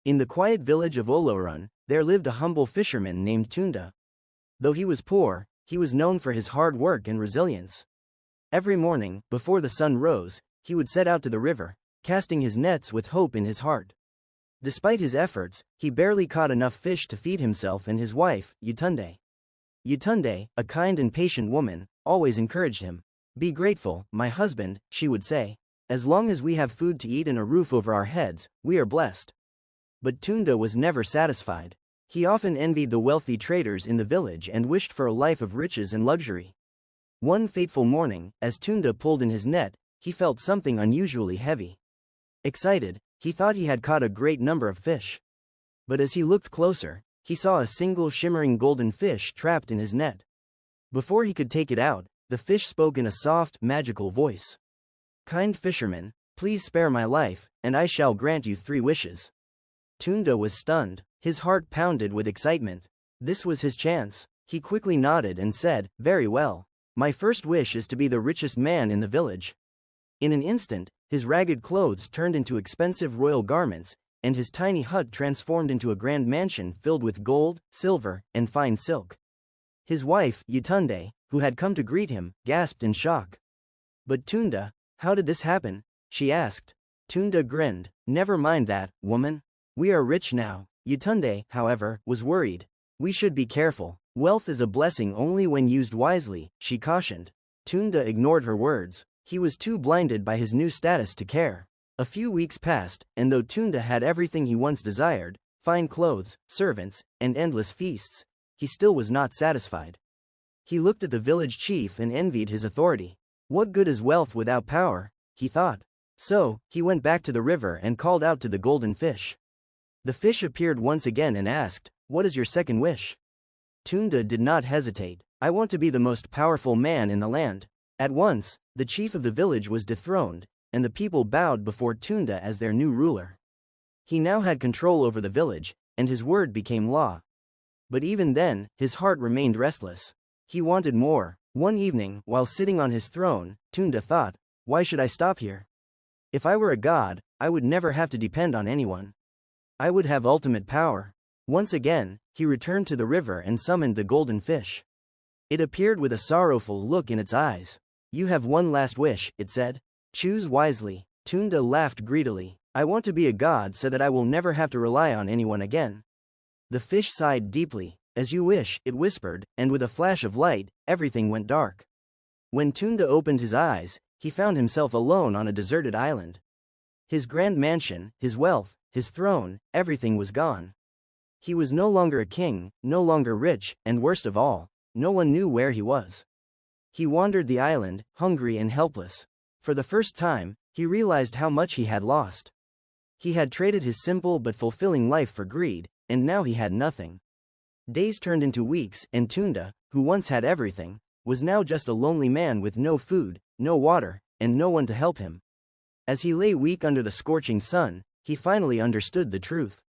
In the quiet village of Olorun, there lived a humble fisherman named Tunda. Though he was poor, he was known for his hard work and resilience. Every morning, before the sun rose, he would set out to the river, casting his nets with hope in his heart. Despite his efforts, he barely caught enough fish to feed himself and his wife, Yutunde. Yutunde, a kind and patient woman, always encouraged him. "Be grateful, my husband," she would say. "As long as we have food to eat and a roof over our heads, we are blessed." But Tunda was never satisfied. He often envied the wealthy traders in the village and wished for a life of riches and luxury. One fateful morning, as Tunda pulled in his net, he felt something unusually heavy. Excited, he thought he had caught a great number of fish. But as he looked closer, he saw a single shimmering golden fish trapped in his net. Before he could take it out, the fish spoke in a soft, magical voice. "Kind fisherman, please spare my life, and I shall grant you 3 wishes." Tunda was stunned, his heart pounded with excitement. This was his chance. He quickly nodded and said, "Very well. My first wish is to be the richest man in the village." In an instant, his ragged clothes turned into expensive royal garments, and his tiny hut transformed into a grand mansion filled with gold, silver, and fine silk. His wife, Yutunde, who had come to greet him, gasped in shock. "But Tunda, how did this happen?" she asked. Tunda grinned. "Never mind that, woman. We are rich now." Yutunde, however, was worried. "We should be careful. Wealth is a blessing only when used wisely," she cautioned. Tunda ignored her words. He was too blinded by his new status to care. A few weeks passed, and though Tunda had everything he once desired, fine clothes, servants, and endless feasts, he still was not satisfied. He looked at the village chief and envied his authority. "What good is wealth without power?" he thought. So, he went back to the river and called out to the golden fish. The fish appeared once again and asked, "What is your second wish?" Tunda did not hesitate. "I want to be the most powerful man in the land." At once, the chief of the village was dethroned, and the people bowed before Tunda as their new ruler. He now had control over the village, and his word became law. But even then, his heart remained restless. He wanted more. One evening, while sitting on his throne, Tunda thought, "Why should I stop here? If I were a god, I would never have to depend on anyone. I would have ultimate power." Once again, he returned to the river and summoned the golden fish. It appeared with a sorrowful look in its eyes. "You have one last wish," it said. "Choose wisely." Tunda laughed greedily. "I want to be a god so that I will never have to rely on anyone again." The fish sighed deeply. "As you wish," it whispered, and with a flash of light, everything went dark. When Tunda opened his eyes, he found himself alone on a deserted island. His grand mansion, his wealth, his throne, everything was gone. He was no longer a king, no longer rich, and worst of all, no one knew where he was. He wandered the island, hungry and helpless. For the first time, he realized how much he had lost. He had traded his simple but fulfilling life for greed, and now he had nothing. Days turned into weeks, and Tunda, who once had everything, was now just a lonely man with no food, no water, and no one to help him. As he lay weak under the scorching sun, he finally understood the truth.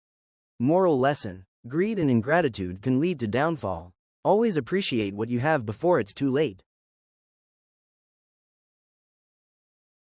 Moral lesson: greed and ingratitude can lead to downfall. Always appreciate what you have before it's too late.